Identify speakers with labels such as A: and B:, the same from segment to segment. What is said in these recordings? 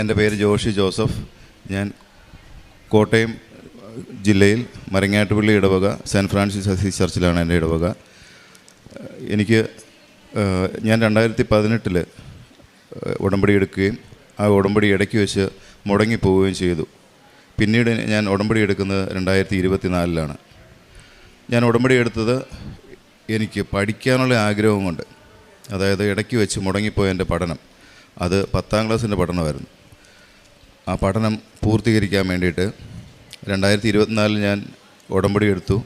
A: എൻ്റെ പേര് ജോഷി ജോസഫ്. ഞാൻ കോട്ടയം ജില്ലയിൽ മരങ്ങാട്ടുപള്ളി ഇടവക സെൻറ്റ് ഫ്രാൻസിസ് അസീസ് ചർച്ചിലാണ് എൻ്റെ ഇടവക. ഞാൻ 2018 ഉടമ്പടി എടുക്കുകയും ആ ഉടമ്പടി ഇടയ്ക്ക് വെച്ച് മുടങ്ങിപ്പോവുകയും ചെയ്തു. പിന്നീട് ഞാൻ ഉടമ്പടി എടുക്കുന്നത് 2024 ഞാൻ ഉടമ്പടി എടുത്തത് എനിക്ക് പഠിക്കാനുള്ള ആഗ്രഹം കൊണ്ട്. അതായത് ഇടയ്ക്ക് വെച്ച് മുടങ്ങിപ്പോയ എൻ്റെ പഠനം, അത് 10ാം ക്ലാസ്സിൻ്റെ പഠനമായിരുന്നു. ആ പഠനം പൂർത്തീകരിക്കാൻ വേണ്ടിയിട്ട് 2024 ഞാൻ ഉടമ്പടി എടുത്തു.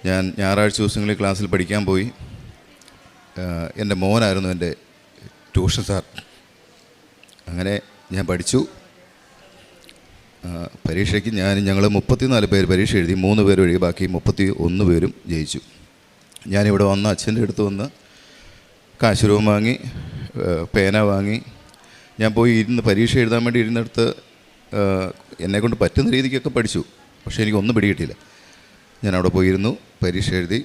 A: ഞാൻ ഞായറാഴ്ച ദിവസങ്ങളിൽ ക്ലാസ്സിൽ പഠിക്കാൻ പോയി. എൻ്റെ മോനായിരുന്നു എൻ്റെ ട്യൂഷൻ സാർ. അങ്ങനെ ഞാൻ പഠിച്ചു. പരീക്ഷയ്ക്ക് ഞങ്ങൾ 34 പേര് പരീക്ഷ എഴുതി. 3 പേര് ഒഴികെ ബാക്കി 31 പേരും ജയിച്ചു. ഞാനിവിടെ വന്ന് അച്ഛൻ്റെ അടുത്ത് വന്ന് കാശ് രൂപം വാങ്ങി, പേന വാങ്ങി, ഞാൻ പോയി പരീക്ഷ എഴുതാൻ വേണ്ടി ഇരുന്നിടത്ത് എന്നെക്കൊണ്ട് പറ്റുന്ന രീതിക്കൊക്കെ പഠിച്ചു. പക്ഷേ എനിക്കൊന്നും പിടികിട്ടില്ല. ഞാൻ അവിടെ പോയിരുന്നു, പരീക്ഷ എഴുതി.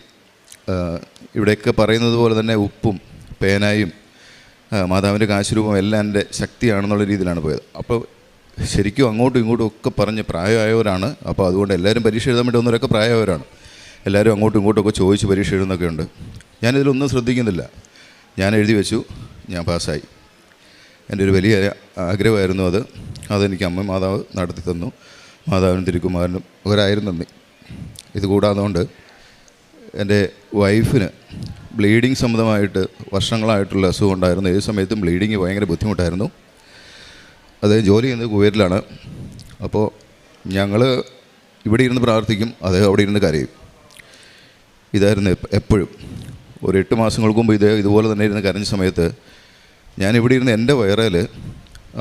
A: ഇവിടെയൊക്കെ പറയുന്നത് പോലെ തന്നെ ഉപ്പും പേനായും മാതാവിൻ്റെ കാശുരൂപം എല്ലാം എൻ്റെ ശക്തിയാണെന്നുള്ള രീതിയിലാണ് പോയത്. അപ്പോൾ ശരിക്കും അങ്ങോട്ടും ഇങ്ങോട്ടും ഒക്കെ പറഞ്ഞ് പ്രായമായവരാണ്. അപ്പോൾ അതുകൊണ്ട് എല്ലാവരും പരീക്ഷ എഴുതാൻ വേണ്ടി വന്നവരൊക്കെ പ്രായമായവരാണ്. എല്ലാവരും അങ്ങോട്ടും ഇങ്ങോട്ടുമൊക്കെ ചോദിച്ച് പരീക്ഷ എഴുതുന്നൊക്കെ ഉണ്ട്. ഞാനിതിലൊന്നും ശ്രദ്ധിക്കുന്നില്ല. ഞാൻ എഴുതി വെച്ചു, ഞാൻ പാസ്സായി. എൻ്റെ ഒരു വലിയ ആഗ്രഹമായിരുന്നു അത്. അതെനിക്ക് അമ്മ മാതാവ് നടത്തി തന്നു. മാതാവിനും തിരുക്കുമാരനും ഒരായിരം നന്ദി. ഇതുകൂടാതുകൊണ്ട് എൻ്റെ വൈഫിന് ബ്ലീഡിങ് സംബന്ധമായിട്ട് വർഷങ്ങളായിട്ടുള്ള അസുഖം ഉണ്ടായിരുന്നു. ഏത് സമയത്തും ബ്ലീഡിങ് ഭയങ്കര ബുദ്ധിമുട്ടായിരുന്നു. അദ്ദേഹം ജോലി ചെയ്യുന്നത് കുവൈറ്റിലാണ്. അപ്പോൾ ഞങ്ങൾ ഇവിടെ ഇരുന്ന് പ്രാർത്ഥിക്കും, അദ്ദേഹം അവിടെ ഇരുന്ന് കരയും. ഇതായിരുന്നു എപ്പോഴും. ഒരു 8 മാസങ്ങൾക്ക് മുമ്പ് ഇതുപോലെ തന്നെ ഇരുന്ന് കരഞ്ഞ സമയത്ത് ഞാനിവിടെ ഇരുന്ന് എൻ്റെ വയറേൽ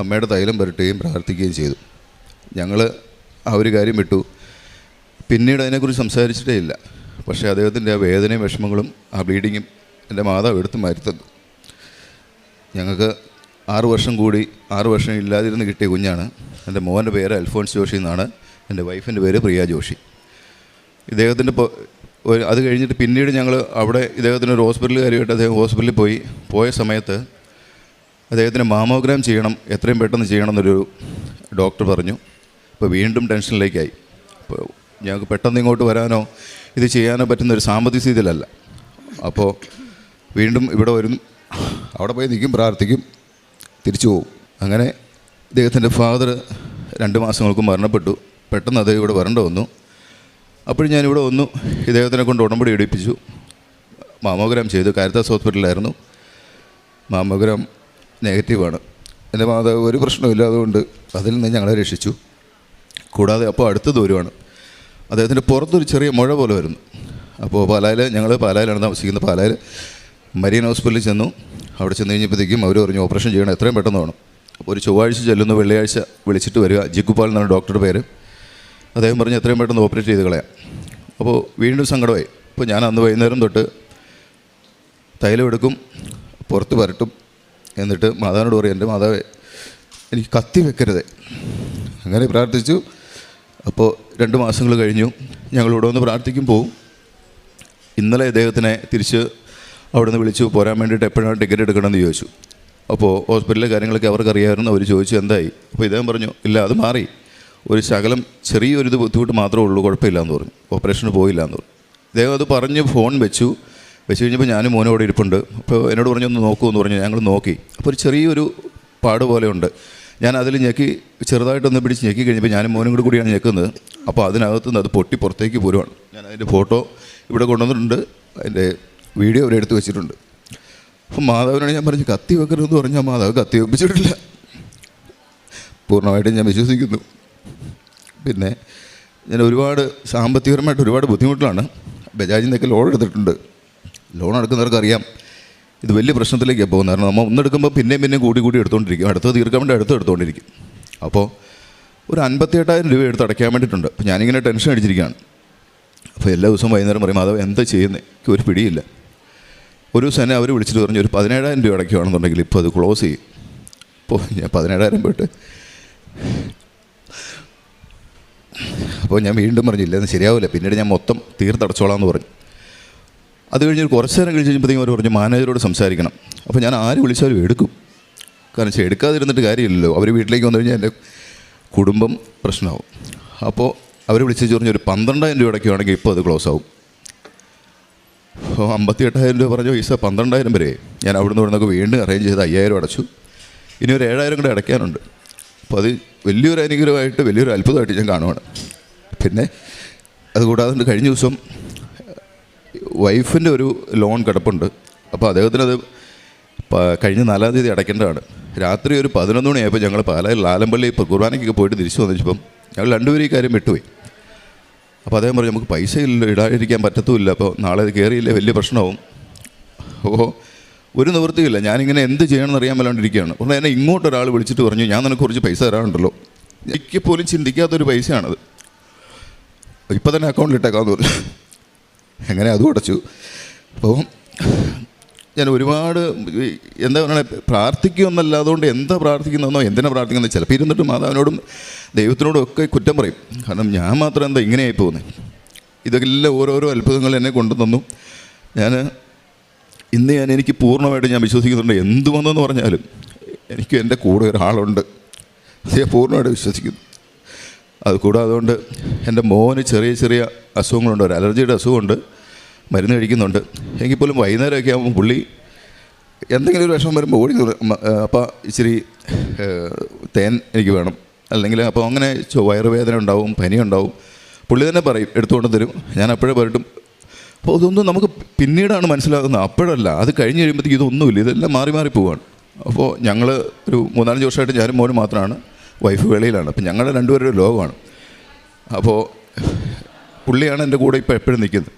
A: അമ്മയുടെ തൈലം പുരട്ടുകയും പ്രാർത്ഥിക്കുകയും ചെയ്തു. ഞങ്ങൾ ആ ഒരു കാര്യം വിട്ടു. പിന്നീട് അതിനെക്കുറിച്ച് സംസാരിച്ചിട്ടേ ഇല്ല. പക്ഷേ അദ്ദേഹത്തിൻ്റെ ആ വേദനയും വിഷമങ്ങളും ആ ബ്ലീഡിങ്ങും എൻ്റെ മാതാവ് എടുത്ത് മാറ്റി തന്നു. ഞങ്ങൾക്ക് 6 വർഷം ഇല്ലാതിരുന്ന് കിട്ടിയ കുഞ്ഞാണ്. എൻ്റെ മോൻ്റെ പേര് അൽഫോൺസ് ജോഷി എന്നാണ്. എൻ്റെ വൈഫിൻ്റെ പേര് പ്രിയ ജോഷി. ഇദ്ദേഹത്തിൻ്റെ അത് കഴിഞ്ഞിട്ട് പിന്നീട് ഞങ്ങൾ അവിടെ ഇദ്ദേഹത്തിന് ഒരു ഹോസ്പിറ്റൽ കാര്യമായിട്ട് അദ്ദേഹം ഹോസ്പിറ്റലിൽ പോയ സമയത്ത് അദ്ദേഹത്തിന് മാമോഗ്രാം ചെയ്യണം, എത്രയും പെട്ടെന്ന് ചെയ്യണം എന്നൊരു ഡോക്ടർ പറഞ്ഞു. അപ്പോൾ വീണ്ടും ടെൻഷനിലേക്കായി. അപ്പോൾ ഞങ്ങൾക്ക് പെട്ടെന്ന് ഇങ്ങോട്ട് വരാനോ ഇത് ചെയ്യാനോ പറ്റുന്ന ഒരു സാമ്പത്തിക സ്ഥിതിയിലല്ല. അപ്പോൾ വീണ്ടും ഇവിടെ വരും, അവിടെ പോയി നിൽക്കും, പ്രാർത്ഥിക്കും, തിരിച്ചു പോകും. അങ്ങനെ ഇദ്ദേഹത്തിൻ്റെ ഫാദർ 2 മാസങ്ങൾക്ക് മരണപ്പെട്ടു. പെട്ടെന്ന് അദ്ദേഹം ഇവിടെ വരേണ്ട വന്നു. അപ്പോഴും ഞാനിവിടെ വന്നു. ഇദ്ദേഹത്തിനെ കൊണ്ട് ഉടമ്പടി എടുപ്പിച്ചു. മാമോഗ്രാം ചെയ്തു. കാരിത്താസ് ഹോസ്പിറ്റലിലായിരുന്നു. മാമോഗ്രാം നെഗറ്റീവാണ്. എൻ്റെ മാതാവ് ഒരു പ്രശ്നമില്ല. അതുകൊണ്ട് അതിൽ നിന്ന് ഞങ്ങളെ രക്ഷിച്ചു. കൂടാതെ അപ്പോൾ അടുത്ത ദൂരമാണ്. അദ്ദേഹത്തിൻ്റെ പുറത്തൊരു ചെറിയ മുഴ പോലെ വരുന്നു. അപ്പോൾ ഞങ്ങൾ പാലായിലാണ് താമസിക്കുന്നത്. പാലായിൽ മരീൻ ഹോസ്പിറ്റലിൽ ചെന്നു. അവിടെ ചെന്ന് കഴിഞ്ഞപ്പോഴത്തേക്കും അവർ പറഞ്ഞു ഓപ്പറേഷൻ ചെയ്യണം, എത്രയും പെട്ടെന്ന് വേണം. അപ്പോൾ ഒരു ചൊവ്വാഴ്ച ചെല്ലുന്നു, വെള്ളിയാഴ്ച വിളിച്ചിട്ട് വരിക. ജിഗുപാൽ എന്നാണ് ഡോക്ടറുടെ പേര്. അദ്ദേഹം പറഞ്ഞ് എത്രയും പെട്ടെന്ന് ഓപ്പറേറ്റ് ചെയ്ത് കളയാം. അപ്പോൾ വീണ്ടും സങ്കടമായി. അപ്പോൾ ഞാൻ അന്ന് വൈകുന്നേരം തൊട്ട് തൈലം എടുക്കും, പുറത്ത് പരട്ടും. എന്നിട്ട് മാതാവിനോട് പറയും, എൻ്റെ മാതാവേ എനിക്ക് കത്തി വെക്കരുത്. അങ്ങനെ പ്രാർത്ഥിച്ചു. അപ്പോൾ 2 മാസങ്ങൾ കഴിഞ്ഞു. ഞങ്ങളിവിടെ വന്ന് പ്രാർത്ഥിക്കും പോവും. ഇന്നലെ ഇദ്ദേഹത്തിനെ തിരിച്ച് അവിടെ നിന്ന് വിളിച്ചു പോരാൻ വേണ്ടിയിട്ട് എപ്പോഴാണ് ടിക്കറ്റ് എടുക്കണമെന്ന് ചോദിച്ചു. അപ്പോൾ ഹോസ്പിറ്റലിലെ കാര്യങ്ങളൊക്കെ അവർക്കറിയാമായിരുന്നു. അവർ ചോദിച്ചു എന്തായി. അപ്പോൾ ഇദ്ദേഹം പറഞ്ഞു ഇല്ല, അത് മാറി, ഒരു ശകലം ചെറിയൊരു ബുദ്ധിമുട്ട് മാത്രമേ ഉള്ളൂ, കുഴപ്പമില്ല എന്ന് പറഞ്ഞു. ഓപ്പറേഷന് പോയില്ല എന്ന് പറഞ്ഞു. ഇദ്ദേഹം അത് പറഞ്ഞ് ഫോൺ വെച്ച് കഴിഞ്ഞപ്പോൾ ഞാനും മോനോടെ ഇരിപ്പുണ്ട്. അപ്പോൾ എന്നോട് പറഞ്ഞു ഒന്ന് നോക്കൂ എന്ന് പറഞ്ഞു. ഞങ്ങൾ നോക്കി. അപ്പോൾ ഒരു ചെറിയൊരു പാട് പോലെയുണ്ട്. ഞാൻ അതിൽ ഞെക്കി ചെറുതായിട്ടൊന്ന് പിടിച്ച് ഞെക്കി കഴിഞ്ഞപ്പോൾ ഞാനും മോനും കൂടിയാണ് ഞെക്കുന്നത്. അപ്പോൾ അതിനകത്തുനിന്ന് അത് പൊട്ടി പുറത്തേക്ക് പോരുവാണ്. ഞാൻ അതിൻ്റെ ഫോട്ടോ ഇവിടെ കൊണ്ടുവന്നിട്ടുണ്ട്, അതിൻ്റെ വീഡിയോ ഇവിടെ എടുത്ത് വെച്ചിട്ടുണ്ട്. അപ്പോൾ മാതാവിനോട് ഞാൻ പറഞ്ഞു കത്തി വെക്കരുതെന്ന് പറഞ്ഞാൽ മാതാവ് കത്തി വെപ്പിച്ചിട്ടില്ല. പൂർണ്ണമായിട്ടും ഞാൻ വിശ്വസിക്കുന്നു. പിന്നെ ഞാൻ സാമ്പത്തികപരമായിട്ട് ഒരുപാട് ബുദ്ധിമുട്ടിലാണ്. ബജാജിൽ നിന്നൊക്കെ ലോൺ എടുത്തിട്ടുണ്ട്. ലോൺ എടുക്കുന്നവർക്കറിയാം ഇത് വലിയ പ്രശ്നത്തിലേക്കാണ് പോകുന്നത്. കാരണം നമ്മൾ ഒന്നെടുക്കുമ്പോൾ പിന്നെയും കൂടി എടുത്തുകൊണ്ടിരിക്കും. അടുത്തത് തീർക്കാൻ വേണ്ടി എടുത്തുകൊണ്ടിരിക്കും. അപ്പോൾ ഒരു 58,000 രൂപ എടുത്ത് അടയ്ക്കാൻ വേണ്ടിയിട്ടുണ്ട്. അപ്പോൾ ഞാനിങ്ങനെ ടെൻഷൻ അടിച്ചിരിക്കുകയാണ്. അപ്പോൾ എല്ലാ ദിവസവും വൈകുന്നേരം പറയും മാധവ് എന്താ ചെയ്യുന്നത്, എനിക്ക് ഒരു പിടിയില്ല. ഒരു ദിവസം തന്നെ അവർ വിളിച്ചിട്ട് പറഞ്ഞു ഒരു 17,000 രൂപ അടയ്ക്കുകയാണെന്നുണ്ടെങ്കിൽ ഇപ്പോൾ അത് ക്ലോസ് ചെയ്യും. അപ്പോൾ ഞാൻ 17,000 പോയിട്ട് അപ്പോൾ ഞാൻ വീണ്ടും പറഞ്ഞില്ല എന്ന് ശരിയാവില്ല, പിന്നീട് ഞാൻ മൊത്തം തീർത്തടച്ചോളാം എന്ന് പറഞ്ഞു. അത് കഴിഞ്ഞ് കുറച്ച് നേരം കഴിച്ച് കഴിഞ്ഞപ്പോഴത്തേക്കും അവർ പറഞ്ഞു മാനേജരോട് സംസാരിക്കണം. അപ്പോൾ ഞാൻ ആര് വിളിച്ചാലും എടുക്കും. കാരണം വെച്ചാൽ എടുക്കാതിരുന്നിട്ട് കാര്യമില്ലല്ലോ. അവർ വീട്ടിലേക്ക് വന്നു കഴിഞ്ഞാൽ എൻ്റെ കുടുംബം പ്രശ്നമാവും. അപ്പോൾ അവർ വിളിച്ച് പറഞ്ഞ് ഒരു 12,000 രൂപയ്ക്ക് ആണെങ്കിൽ ഇപ്പോൾ അത് ക്ലോസ് ആവും. അപ്പോൾ 58,000 രൂപ പറഞ്ഞ പൈസ 12,000 വരെ ഞാൻ അവിടുന്ന് ഇവിടുന്നൊക്കെ വീണ്ടും അറേഞ്ച് ചെയ്ത് 5,000 അടച്ചു. ഇനി ഒരു 7,000 കൂടെ അടയ്ക്കാനുണ്ട്. അപ്പോൾ അത് വലിയൊരു അനുഗ്രഹമായിട്ട് വലിയൊരു അത്ഭുതമായിട്ട് ഞാൻ കാണുവാണ്. പിന്നെ അതുകൂടാതെ കഴിഞ്ഞ ദിവസം വൈഫിൻ്റെ ഒരു ലോൺ കിടപ്പുണ്ട്. അപ്പോൾ അദ്ദേഹത്തിനത് കഴിഞ്ഞ 4-ാം തീയതി അടയ്ക്കേണ്ടതാണ്. രാത്രി ഒരു 11 മണിയായപ്പോൾ ഞങ്ങൾ പാലായിൽ ലാലമ്പള്ളി കുർബാനയ്ക്കൊക്കെ പോയിട്ട് തിരിച്ചു വന്നിച്ചപ്പം ഞങ്ങൾ രണ്ടുപേരും ഈ കാര്യം വിട്ടുപോയി. അപ്പോൾ അദ്ദേഹം പറഞ്ഞു നമുക്ക് പൈസ ഇല്ല, ഇടാതിരിക്കാൻ പറ്റത്തുമില്ല, അപ്പോൾ നാളെ അത് കയറിയില്ലേ വലിയ പ്രശ്നമാവും. അപ്പോൾ ഒരു നിവൃത്തിയില്ല, ഞാനിങ്ങനെ എന്ത് ചെയ്യണമെന്ന് അറിയാൻ മേലാണ്ടിരിക്കുകയാണ്. ഉടനെ എന്നെ ഇങ്ങോട്ടൊരാൾ വിളിച്ചിട്ട് പറഞ്ഞു ഞാൻ നിനക്ക് കുറച്ച് പൈസ തരാനുണ്ടല്ലോ. എനിക്ക് പോലും ചിന്തിക്കാത്തൊരു പൈസയാണത്. ഇപ്പം തന്നെ അക്കൗണ്ടിലിട്ടേക്കാമെന്ന് പറഞ്ഞു. എങ്ങനെ അതും അടച്ചു. അപ്പോൾ ഞാൻ ഒരുപാട് എന്താ പറയുക, പ്രാർത്ഥിക്കുമെന്നല്ല, അതുകൊണ്ട് എന്താ പ്രാർത്ഥിക്കുന്നതെന്നോ എന്തിനാ പ്രാർത്ഥിക്കുന്നത്, ചിലപ്പോൾ ഇരുന്നിട്ട് മാതാവിനോടും ദൈവത്തിനോടും ഒക്കെ കുറ്റം പറയും. കാരണം ഞാൻ മാത്രം എന്താ ഇങ്ങനെയായി പോകുന്നത്. ഇതൊക്കെല്ലാം ഓരോരോ അത്ഭുതങ്ങൾ എന്നെ കൊണ്ടുതന്നു. ഇന്ന് എനിക്ക് പൂർണ്ണമായിട്ട് ഞാൻ വിശ്വസിക്കുന്നുണ്ട്. എന്ത് വന്നെന്ന് പറഞ്ഞാലും എനിക്ക് എൻ്റെ കൂടെ ഒരാളുണ്ട്, അതേ പൂർണ്ണമായിട്ട് വിശ്വസിക്കുന്നു. അത് കൂടാതെ അതുകൊണ്ട് എൻ്റെ മോന് ചെറിയ ചെറിയ അസുഖങ്ങളുണ്ട്, ഒരു അലർജിയുടെ അസുഖമുണ്ട്, മരുന്ന് കഴിക്കുന്നുണ്ട്. എങ്കിൽ പോലും വൈകുന്നേരമൊക്കെ ആകുമ്പോൾ പുള്ളി എന്തെങ്കിലും ഒരു വിഷമം വരുമ്പോൾ ഓടി അപ്പോൾ ഇച്ചിരി തേൻ എനിക്ക് വേണം, അല്ലെങ്കിൽ അപ്പോൾ അങ്ങനെ വയറുവേദന ഉണ്ടാവും, പനി ഉണ്ടാവും. പുള്ളി തന്നെ പറയും, എടുത്തുകൊണ്ട് തരും. ഞാൻ അപ്പോഴേ പറയിട്ടും. അപ്പോൾ ഇതൊന്നും നമുക്ക് പിന്നീടാണ് മനസ്സിലാകുന്നത്, അപ്പോഴല്ല. അത് കഴിഞ്ഞ് കഴിയുമ്പോഴത്തേക്ക് ഇതൊന്നുമില്ല, ഇതെല്ലാം മാറി മാറി പോവുകയാണ്. അപ്പോൾ ഞങ്ങൾ ഒരു 3-4 വർഷമായിട്ട് ഞാനും മോനും മാത്രമാണ്, വൈഫ് വെളിയിലാണ്. അപ്പോൾ ഞങ്ങളുടെ രണ്ടുപേരുടെ ലോകമാണ്. അപ്പോൾ പുള്ളിയാണ് എൻ്റെ കൂടെ ഇപ്പോൾ എപ്പോഴും നിൽക്കുന്നത്.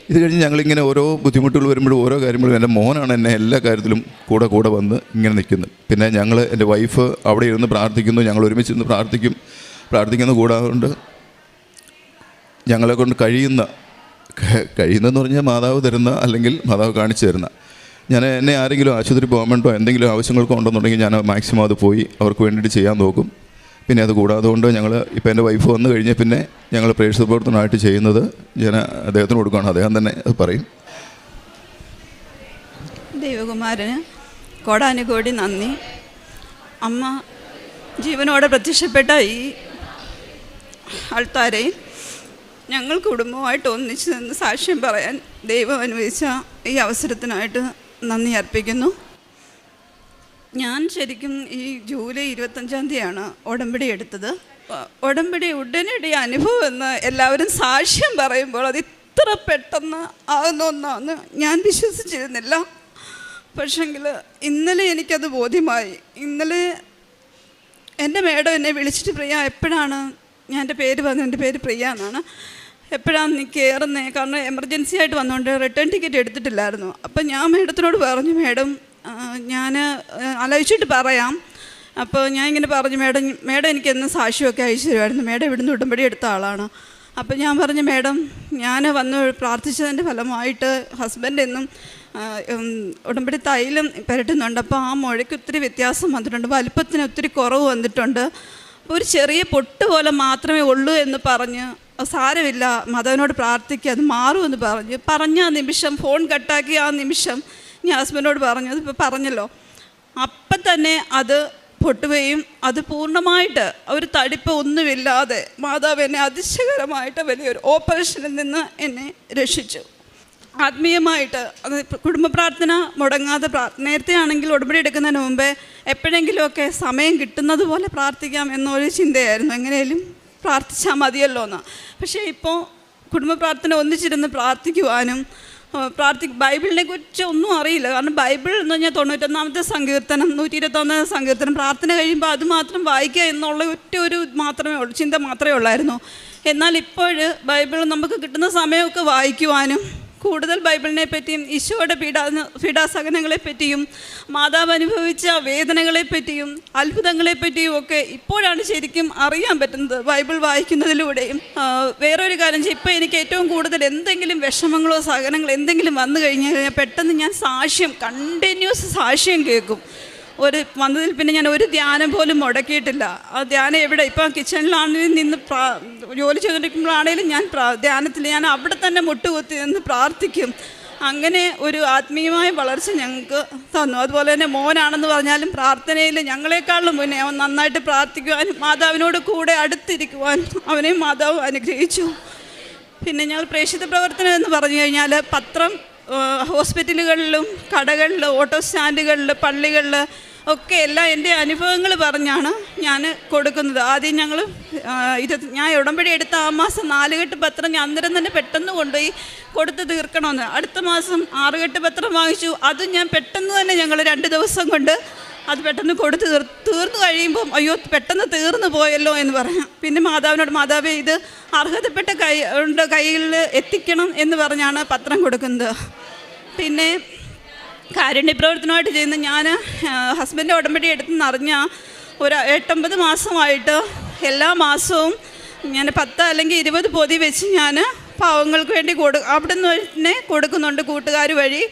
A: ഇത് കഴിഞ്ഞ് ഞങ്ങളിങ്ങനെ ഓരോ ബുദ്ധിമുട്ടുകൾ വരുമ്പോഴും ഓരോ കാര്യങ്ങളും എൻ്റെ മോനാണ് എന്നെ എല്ലാ കാര്യത്തിലും കൂടെ വന്ന് ഇങ്ങനെ നിൽക്കുന്നത്. പിന്നെ ഞങ്ങൾ, എൻ്റെ വൈഫ് അവിടെ ഇരുന്ന് പ്രാർത്ഥിക്കുന്നു, ഞങ്ങൾ ഒരുമിച്ച് ഇരുന്ന് പ്രാർത്ഥിക്കുന്ന കൂടാതെ ഞങ്ങളെ കൊണ്ട് കഴിയുന്നതെന്ന് പറഞ്ഞാൽ മാതാവ് തരുന്ന, അല്ലെങ്കിൽ മാതാവ് കാണിച്ചു തരുന്ന. എന്നെ ആരെങ്കിലും ആശുപത്രി പോകാൻ വേണ്ടോ എന്തെങ്കിലും ആവശ്യങ്ങൾക്കോ ഉണ്ടെന്നുണ്ടെങ്കിൽ ഞാൻ മാക്സിമം അത് പോയി അവർക്ക് വേണ്ടിയിട്ട് ചെയ്യാൻ നോക്കും. പിന്നെ അത് കൂടാതെ കൊണ്ട് ഞങ്ങൾ ഇപ്പോൾ എൻ്റെ വൈഫ് വന്നു കഴിഞ്ഞാൽ പിന്നെ ഞങ്ങൾ പ്രേക്ഷിത പ്രവർത്തനമായിട്ട് ചെയ്യുന്നത് ഞാൻ അദ്ദേഹത്തിന് കൊടുക്കുകയാണ്. അദ്ദേഹം തന്നെ അത് പറയും.
B: ദൈവകുമാരന് കോടാനുകോടി നന്ദി. അമ്മ ജീവനോടെ പ്രത്യക്ഷപ്പെട്ട ഈ ആൾക്കാരെ ഞങ്ങൾ കുടുംബമായിട്ട് ഒന്നിച്ച് നിന്ന് സാക്ഷ്യം പറയാൻ ദൈവം അനുവദിച്ച ഈ അവസരത്തിനായിട്ട് നന്ദി അർപ്പിക്കുന്നു. ഞാൻ ശരിക്കും ഈ ജൂലൈ 25-ാം തീയതിയാണ് ഉടമ്പടി എടുത്തത്. ഉടമ്പടി ഉടനടി അനുഭവം എന്ന് എല്ലാവരും സാക്ഷ്യം പറയുമ്പോൾ അത് ഇത്ര പെട്ടെന്ന് ആകുന്ന ഒന്നാന്ന് ഞാൻ വിശ്വസിച്ചിരുന്നില്ല. പക്ഷെങ്കിൽ ഇന്നലെ എനിക്കത് ബോധ്യമായി. ഇന്നലെ എൻ്റെ മേഡം എന്നെ വിളിച്ചിട്ട് പ്രിയ എപ്പോഴാണ്, ഞാൻ എൻ്റെ പേര് പറഞ്ഞു, എൻ്റെ പേര് പ്രിയ എന്നാണ്, എപ്പോഴാണ് നീ കയറുന്നത്, കാരണം എമർജൻസി ആയിട്ട് വന്നുകൊണ്ട് റിട്ടേൺ ടിക്കറ്റ് എടുത്തിട്ടില്ലായിരുന്നു. അപ്പം ഞാൻ മേഡത്തിനോട് പറഞ്ഞു, മേഡം ഞാൻ ആലോചിച്ചിട്ട് പറയാം. അപ്പോൾ ഞാൻ ഇങ്ങനെ പറഞ്ഞു, മേഡം എനിക്ക് എന്ന് സാക്ഷ്യമൊക്കെ അയച്ചു തരുമായിരുന്നു. മേഡം ഇവിടുന്ന് ഉടമ്പടി എടുത്ത ആളാണ്. അപ്പോൾ ഞാൻ പറഞ്ഞു, മേഡം ഞാൻ വന്ന് പ്രാർത്ഥിച്ചതിൻ്റെ ഫലമായിട്ട് ഹസ്ബൻഡ് എന്നും ഉടമ്പടി തൈലം പുരട്ടുന്നുണ്ട്. അപ്പോൾ ആ മുഴയ്ക്ക് ഒത്തിരി വ്യത്യാസം വന്നിട്ടുണ്ട്, വലുപ്പത്തിന് ഒത്തിരി കുറവ് വന്നിട്ടുണ്ട്. അപ്പോൾ ഒരു ചെറിയ പൊട്ട് പോലെ മാത്രമേ ഉള്ളൂ എന്ന് പറഞ്ഞ്, സാരമില്ല മാതാവിനോട് പ്രാർത്ഥിക്കുക, അത് മാറുമെന്ന് പറഞ്ഞ ആ നിമിഷം, ഫോൺ കട്ടാക്കി ആ നിമിഷം ഞാൻ ഹസ്ബൻഡിനോട് പറഞ്ഞു, അതിപ്പോൾ പറഞ്ഞല്ലോ, അപ്പം തന്നെ അത് പൊട്ടുകയും അത് പൂർണ്ണമായിട്ട് ഒരു തടിപ്പ് ഒന്നുമില്ലാതെ മാതാവ് എന്നെ അതിശയകരമായിട്ട് വലിയൊരു ഓപ്പറേഷനിൽ നിന്ന് എന്നെ രക്ഷിച്ചു. ആത്മീയമായിട്ട് അത് കുടുംബ പ്രാർത്ഥന മുടങ്ങാതെ നേരത്തെ ആണെങ്കിൽ ഉടമ്പടി എടുക്കുന്നതിന് മുമ്പേ എപ്പോഴെങ്കിലുമൊക്കെ സമയം കിട്ടുന്നത് പോലെ പ്രാർത്ഥിക്കാം എന്നൊരു ചിന്തയായിരുന്നു, എങ്ങനെയും പ്രാർത്ഥിച്ചാൽ മതിയല്ലോ എന്ന്. പക്ഷേ ഇപ്പോൾ കുടുംബ പ്രാർത്ഥന ഒന്നിച്ചിരുന്ന് പ്രാർത്ഥിക്കുവാനും ബൈബിളിനെ കുറിച്ച് ഒന്നും അറിയില്ല. കാരണം ബൈബിൾ എന്ന് പറഞ്ഞാൽ 91-ാമത്തെ സങ്കീർത്തനം, 121-ാം സങ്കീർത്തനം പ്രാർത്ഥന കഴിയുമ്പോൾ അത് മാത്രം വായിക്കുക എന്നുള്ള ഒരു ചിന്ത മാത്രമേ ഉള്ളായിരുന്നു. എന്നാൽ ഇപ്പോൾ ബൈബിൾ നമുക്ക് കിട്ടുന്ന സമയമൊക്കെ വായിക്കുവാനും കൂടുതൽ ബൈബിളിനെ പറ്റിയും ഈശോയുടെ പീഡാസഹനങ്ങളെ പറ്റിയും മാതാവ് അനുഭവിച്ച വേദനകളെ പറ്റിയും അത്ഭുതങ്ങളെ പറ്റിയും ഒക്കെ ഇപ്പോഴാണ് ശരിക്കും അറിയാൻ പറ്റുന്നത് ബൈബിൾ വായിക്കുന്നതിലൂടെയും. വേറൊരു കാര്യം, ഇപ്പോൾ എനിക്ക് ഏറ്റവും കൂടുതൽ എന്തെങ്കിലും വിഷമങ്ങളോ സഹനങ്ങളോ എന്തെങ്കിലും വന്നു കഴിഞ്ഞാൽ പെട്ടെന്ന് ഞാൻ കണ്ടിന്യൂസ് സാക്ഷ്യം കേൾക്കും. വന്നതിൽ പിന്നെ ഞാൻ ഒരു ധ്യാനം പോലും മുടക്കിയിട്ടില്ല. ആ ധ്യാനം എവിടെ, ഇപ്പം കിച്ചണിലാണെങ്കിലും നിന്ന് ജോലി ചെയ്തുകൊണ്ടിരിക്കുമ്പോഴാണെങ്കിലും ഞാൻ ധ്യാനത്തിൽ ഞാൻ അവിടെ തന്നെ മുട്ടുകുത്തി നിന്ന് പ്രാർത്ഥിക്കും. അങ്ങനെ ഒരു ആത്മീയമായ വളർച്ച ഞങ്ങൾക്ക് തന്നു. അതുപോലെ തന്നെ മോനാണെന്ന് പറഞ്ഞാലും പ്രാർത്ഥനയിൽ ഞങ്ങളെക്കാളും മുന്നേ അവൻ നന്നായിട്ട് പ്രാർത്ഥിക്കുവാനും മാതാവിനോട് കൂടെ അടുത്തിരിക്കുവാനും അവനെ മാതാവ് അനുഗ്രഹിച്ചു. പിന്നെ ഞങ്ങൾ പ്രേക്ഷിത പ്രവർത്തനം എന്ന് പറഞ്ഞു കഴിഞ്ഞാൽ പത്രം ഹോസ്പിറ്റലുകളിലും കടകളിലും ഓട്ടോ സ്റ്റാൻഡുകളിൽ പള്ളികളിൽ ഒക്കെ എല്ലാം എൻ്റെ അനുഭവങ്ങൾ പറഞ്ഞാണ് ഞാൻ കൊടുക്കുന്നത്. ആദ്യം ഞാൻ ഉടമ്പടി എടുത്ത ആ മാസം 4 കെട്ട് പത്രം ഞാൻ അന്നേരം തന്നെ പെട്ടെന്ന് കൊണ്ടുപോയി കൊടുത്ത് തീർക്കണമെന്ന്. അടുത്ത മാസം 6 കെട്ട് പത്രം വാങ്ങിച്ചു. അതും ഞാൻ പെട്ടെന്ന് തന്നെ ഞങ്ങൾ 2 ദിവസം കൊണ്ട് അത് പെട്ടെന്ന് കൊടുത്ത് തീർന്നു കഴിയുമ്പം അയ്യോ പെട്ടെന്ന് തീർന്നു പോയല്ലോ എന്ന് പറയാം. പിന്നെ മാതാവിനോട് മാതാവേ ഇത് അർഹതപ്പെട്ട കൈകളിൽ എത്തിക്കണം എന്ന് പറഞ്ഞാണ് പത്രം കൊടുക്കുന്നത്. പിന്നെ കാരുണ്യപ്രവർത്തനമായിട്ട് ചെയ്യുന്ന ഞാൻ ഹസ്ബൻഡ് ഉടമ്പടി എടുത്തെന്നറിഞ്ഞ ഒരു 8-9 മാസമായിട്ട് എല്ലാ മാസവും ഞാൻ 10 അല്ലെങ്കിൽ 20 പൊതി വെച്ച് ഞാൻ പാവങ്ങൾക്ക് വേണ്ടി അവിടെ നിന്ന് തന്നെ കൊടുക്കുന്നുണ്ട് കൂട്ടുകാർ വഴി.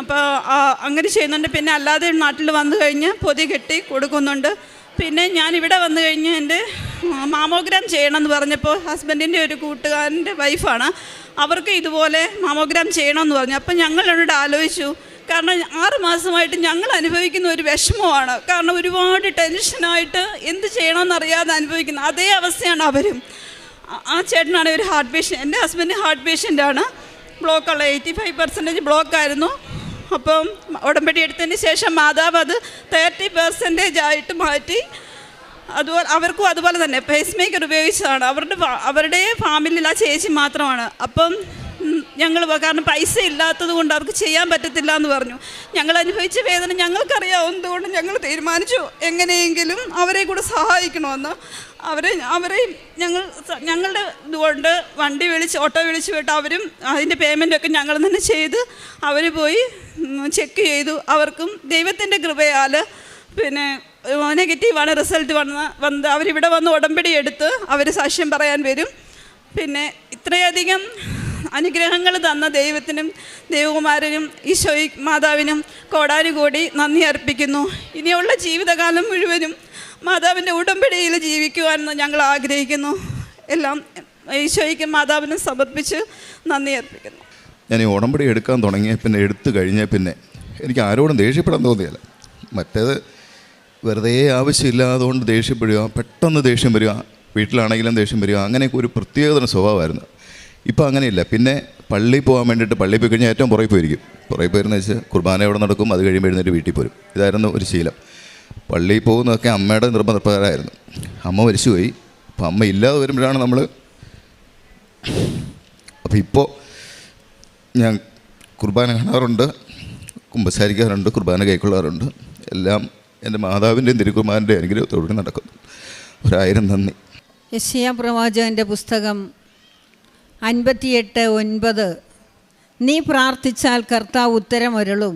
B: അപ്പോൾ അങ്ങനെ ചെയ്യുന്നുണ്ട്. പിന്നെ അല്ലാതെ നാട്ടിൽ വന്നു കഴിഞ്ഞ് പൊതി കെട്ടി കൊടുക്കുന്നുണ്ട്. പിന്നെ ഞാനിവിടെ വന്നു കഴിഞ്ഞ് എൻ്റെ മാമോഗ്രാം ചെയ്യണമെന്ന് പറഞ്ഞപ്പോൾ ഹസ്ബൻഡിൻ്റെ ഒരു കൂട്ടുകാരൻ്റെ വൈഫാണ്, അവർക്ക് ഇതുപോലെ മാമോഗ്രാം ചെയ്യണമെന്ന് പറഞ്ഞു. അപ്പം ഞങ്ങളോട് ആലോചിച്ചു, കാരണം 6 മാസമായിട്ട് ഞങ്ങൾ അനുഭവിക്കുന്ന ഒരു വിഷമമാണ്. കാരണം ഒരുപാട് ടെൻഷനായിട്ട് എന്ത് ചെയ്യണമെന്നറിയാതെ അനുഭവിക്കുന്ന അതേ അവസ്ഥയാണ് അവരും. ആ ചേട്ടനാണ് ഒരു ഹാർട്ട് പേഷ്യൻ്റ്, എൻ്റെ ഹസ്ബൻഡ് ഹാർട്ട് പേഷ്യൻ്റാണ്, ബ്ലോക്കുള്ള 85% ബ്ലോക്കായിരുന്നു. അപ്പം ഉടമ്പടി എടുത്തതിന് ശേഷം മാതാവ് അത് 30% ആയിട്ട് മാറ്റി. അതുപോലെ അവർക്കും അതുപോലെ തന്നെ പേസ് മേക്കർ ഉപയോഗിച്ചതാണ്. അവരുടെ ഫാമിലിയിൽ ആ ചേച്ചി മാത്രമാണ്. അപ്പം ഞങ്ങൾ കാരണം പൈസ ഇല്ലാത്തത് കൊണ്ട് അവർക്ക് ചെയ്യാൻ പറ്റത്തില്ല എന്ന് പറഞ്ഞു. ഞങ്ങൾ അനുഭവിച്ച വേദന ഞങ്ങൾക്കറിയാവുന്നതുകൊണ്ട് ഞങ്ങൾ തീരുമാനിച്ചു എങ്ങനെയെങ്കിലും അവരെ കൂടെ സഹായിക്കണമെന്ന്. അവരെ ഞങ്ങളുടെ ഇതുകൊണ്ട് വണ്ടി ഓട്ടോ വിളിച്ച് വിട്ട് അവരും അതിൻ്റെ പേയ്മെൻറ്റൊക്കെ ഞങ്ങൾ തന്നെ ചെയ്ത് അവർ പോയി ചെക്ക് ചെയ്തു. അവർക്കും ദൈവത്തിൻ്റെ കൃപയാൽ പിന്നെ നെഗറ്റീവാണ് റിസൾട്ട് വന്നത്. അവരിവിടെ വന്ന് ഉടമ്പടി എടുത്ത് അവർ സാക്ഷ്യം പറയാൻ വരും. പിന്നെ ഇത്രയധികം അനുഗ്രഹങ്ങൾ തന്ന ദൈവത്തിനും ദേവകുമാരനും ഈശോയി മാതാവിനും കോടാനുകോടി നന്ദി അർപ്പിക്കുന്നു. ഇനിയുള്ള ജീവിതകാലം മുഴുവനും മാതാവിൻ്റെ ഉടമ്പടിയിൽ ജീവിക്കുവാനെന്ന് ഞങ്ങൾ ആഗ്രഹിക്കുന്നു. എല്ലാം ഈശോയ്ക്കും മാതാവിനും സമർപ്പിച്ച് നന്ദി അർപ്പിക്കുന്നു.
A: ഞാൻ ഈ ഉടമ്പടി എടുക്കാൻ തുടങ്ങിയ പിന്നെ എടുത്തു കഴിഞ്ഞാൽ പിന്നെ എനിക്ക് ആരോടും ദേഷ്യപ്പെടാൻ തോന്നിയില്ല. മറ്റേത് വെറുതെ ആവശ്യമില്ലാതുകൊണ്ട് ദേഷ്യപ്പെടുക, പെട്ടെന്ന് ദേഷ്യം വരിക, വീട്ടിലാണെങ്കിലും ദേഷ്യം വരിക, അങ്ങനെയൊക്കെ ഒരു പ്രത്യേകതരം സ്വഭാവമായിരുന്നു. ഇപ്പോൾ അങ്ങനെയില്ല. പിന്നെ പള്ളിയിൽ പോകാൻ വേണ്ടിയിട്ട് പള്ളിയിൽ പോയി കഴിഞ്ഞാൽ ഏറ്റവും പുറകെ പോയിരിക്കും. പുറകെ പോയിരുന്ന വെച്ചാൽ കുർബാന എവിടെ നടക്കും, അത് കഴിയുമ്പോൾ എഴുന്നേറ്റ് വീട്ടിൽ പോരും. ഇതായിരുന്നു ഒരു ശീലം. പള്ളിയിൽ പോകുന്നതൊക്കെ അമ്മയുടെ നിർബന്ധപ്രകാരമായിരുന്നു. അമ്മ മരിച്ചുപോയി. അപ്പോൾ അമ്മ ഇല്ലാതെ വരുമ്പോഴാണ് നമ്മൾ. അപ്പോൾ ഇപ്പോൾ ഞാൻ കുർബാന കാണാറുണ്ട്, കുമ്പസാരിക്കാറുണ്ട്, കുർബാന കൈക്കൊള്ളാറുണ്ട്. എല്ലാം എൻ്റെ മാതാവിൻ്റെയും തിരുക്കുമാരൻ്റെയും അനുഗ്രഹത്തോടെ നടക്കുന്നു. 1000 നന്ദി.
C: യെശയ്യാ പ്രവാചകൻ്റെ പുസ്തകം 58:9 നീ പ്രാർത്ഥിച്ചാൽ കർത്താവ് ഉത്തരമരുളും,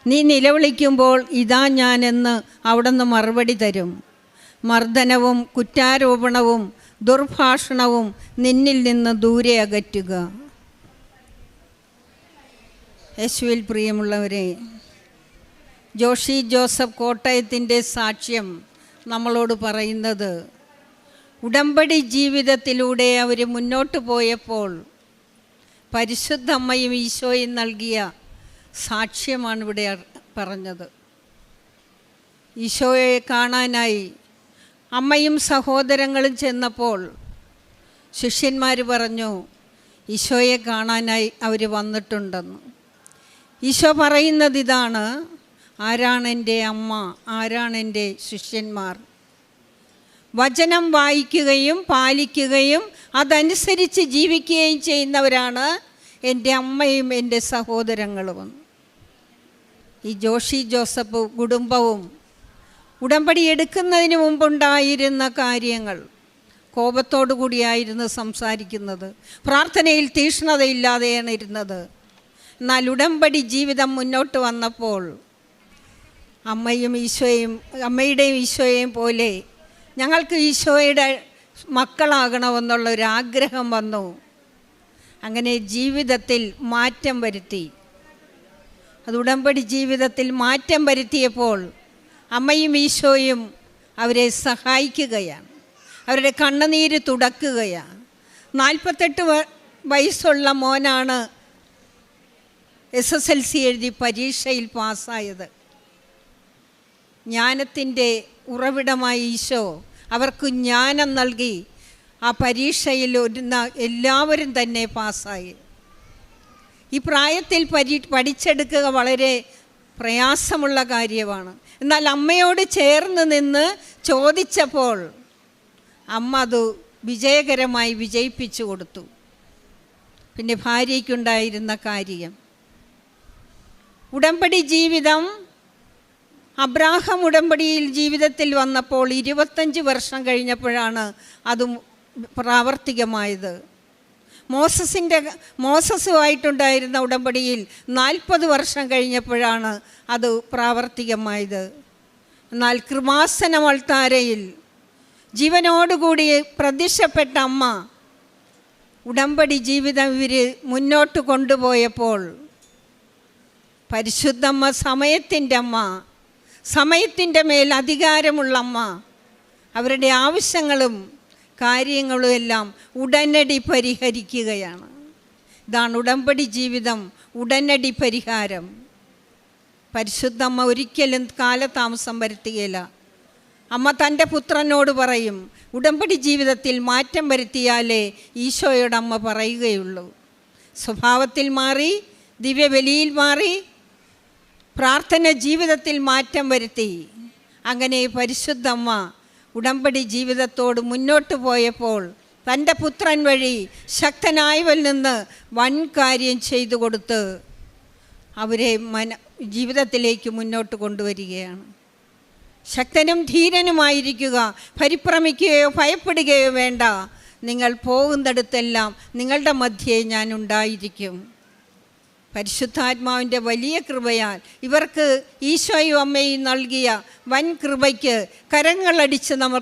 C: നീ നിലവിളിക്കുമ്പോൾ ഇതാ ഞാനെന്ന് അവിടുന്ന് മറുപടി തരും. മർദ്ദനവും കുറ്റാരോപണവും ദുർഭാഷണവും നിന്നിൽ നിന്ന് ദൂരെ അകറ്റുക. യേശുവിൽ പ്രിയമുള്ളവരെ, ജോഷി ജോസഫ് കോട്ടയത്തിൻ്റെ സാക്ഷ്യം നമ്മളോട് പറയുന്നത് ഉടമ്പടി ജീവിതത്തിലൂടെ അവർ മുന്നോട്ട് പോയപ്പോൾ പരിശുദ്ധ അമ്മയും ഈശോയും നൽകിയ സാക്ഷ്യമാണ് ഇവിടെ പറഞ്ഞത്. ഈശോയെ കാണാനായി അമ്മയും സഹോദരങ്ങളും ചെന്നപ്പോൾ ശിഷ്യന്മാർ പറഞ്ഞു ഈശോയെ കാണാനായി അവർ വന്നിട്ടുണ്ടെന്ന്. ഈശോ പറയുന്നത് ഇതാണ്, ആരാണെൻ്റെ അമ്മ, ആരാണെൻ്റെ ശിഷ്യന്മാർ? വചനം വായിക്കുകയും പാലിക്കുകയും അതനുസരിച്ച് ജീവിക്കുകയും ചെയ്യുന്നവരാണ് എൻ്റെ അമ്മയും എൻ്റെ സഹോദരങ്ങളും. ഈ ജോഷി ജോസഫ് കുടുംബവും ഉടമ്പടി എടുക്കുന്നതിന് മുമ്പുണ്ടായിരുന്ന കാര്യങ്ങൾ, കോപത്തോടു കൂടിയായിരുന്നു സംസാരിക്കുന്നത്, പ്രാർത്ഥനയിൽ തീക്ഷ്ണതയില്ലാതെയാണ് ഇരുന്നത്. എന്നാൽ ഉടമ്പടി ജീവിതം മുന്നോട്ട് വന്നപ്പോൾ അമ്മയുടെയും ഈശോയെയും പോലെ ഞങ്ങൾക്ക് ഈശോയുടെ മക്കളാകണമെന്നുള്ളൊരാഗ്രഹം വന്നു. അങ്ങനെ ജീവിതത്തിൽ മാറ്റം വരുത്തി. അത് ഉടമ്പടി ജീവിതത്തിൽ മാറ്റം വരുത്തിയപ്പോൾ അമ്മയും ഈശോയും അവരെ സഹായിക്കുകയാണ്, അവരുടെ കണ്ണുനീര് തുടക്കുകയാണ്. 48 വയസ്സുള്ള മോനാണ് SSLC എഴുതി പരീക്ഷയിൽ പാസ്സായത്. ജ്ഞാനത്തിൻ്റെ ഉറവിടമായ ഈശോ അവർക്ക് ജ്ഞാനം നൽകി ആ പരീക്ഷയിൽ എല്ലാവരും തന്നെ പാസ്സായി. ഈ പ്രായത്തിൽ പഠിച്ചെടുക്കുക വളരെ പ്രയാസമുള്ള കാര്യമാണ്. എന്നാൽ അമ്മയോട് ചേർന്ന് നിന്ന് ചോദിച്ചപ്പോൾ അമ്മ അത് വിജയകരമായി വിജയിപ്പിച്ചു കൊടുത്തു. പിന്നെ ഭാര്യയ്ക്കുണ്ടായിരുന്ന കാര്യം, ഉടമ്പടി ജീവിതം, അബ്രാഹാം ഉടമ്പടിയിൽ ജീവിതത്തിൽ വന്നപ്പോൾ 25 വർഷം കഴിഞ്ഞപ്പോഴാണ് അത് പ്രാവർത്തികമായത്. മോസസുമായിട്ടുണ്ടായിരുന്ന ഉടമ്പടിയിൽ 40 വർഷം കഴിഞ്ഞപ്പോഴാണ് അത് പ്രാവർത്തികമായത്. എന്നാൽ കൃപാസന അൾത്താരയിൽ ജീവനോടുകൂടി പ്രത്യക്ഷപ്പെട്ട അമ്മ ഉടമ്പടി ജീവിതം ഇവർ മുന്നോട്ട് കൊണ്ടുപോയപ്പോൾ പരിശുദ്ധമ്മ, സമയത്തിൻ്റെ അമ്മ, സമയത്തിൻ്റെ മേൽ അധികാരമുള്ള അമ്മ, അവരുടെ ആവശ്യങ്ങളും കാര്യങ്ങളും എല്ലാം ഉടനടി പരിഹരിക്കുകയാണ്. ഇതാണ് ഉടമ്പടി ജീവിതം, ഉടനടി പരിഹാരം. പരിശുദ്ധമ്മ ഒരിക്കലും കാലതാമസം വരുത്തുകയില്ല. അമ്മ തൻ്റെ പുത്രനോട് പറയും, ഉടമ്പടി ജീവിതത്തിൽ മാറ്റം വരുത്തിയാലേ ഈശോയോടമ്മ പറയുകയുള്ളൂ. സ്വഭാവത്തിൽ മാറി, ദിവ്യബലിയിൽ മാറി, പ്രാർത്ഥന ജീവിതത്തിൽ മാറ്റം വരുത്തി. അങ്ങനെ പരിശുദ്ധമ്മ ഉടമ്പടി ജീവിതത്തോട് മുന്നോട്ട് പോയപ്പോൾ തൻ്റെ പുത്രൻ വഴി ശക്തനായവരിൽ നിന്ന് വൻ കാര്യം ചെയ്തു കൊടുത്ത് അവരെ ജീവിതത്തിലേക്ക് മുന്നോട്ട് കൊണ്ടുവരികയാണ്. ശക്തനും ധീരനുമായിരിക്കുക, പരിഭ്രമിക്കുകയോ ഭയപ്പെടുകയോ വേണ്ട. നിങ്ങൾ പോകുന്നിടത്തെല്ലാം നിങ്ങളുടെ മധ്യേ ഞാൻ ഉണ്ടായിരിക്കും. പരിശുദ്ധാത്മാവിൻ്റെ വലിയ കൃപയാൽ ഇവർക്ക് ഈശോയും അമ്മയും നൽകിയ വൻ കൃപയ്ക്ക് കരങ്ങളടിച്ച് നമ്മൾ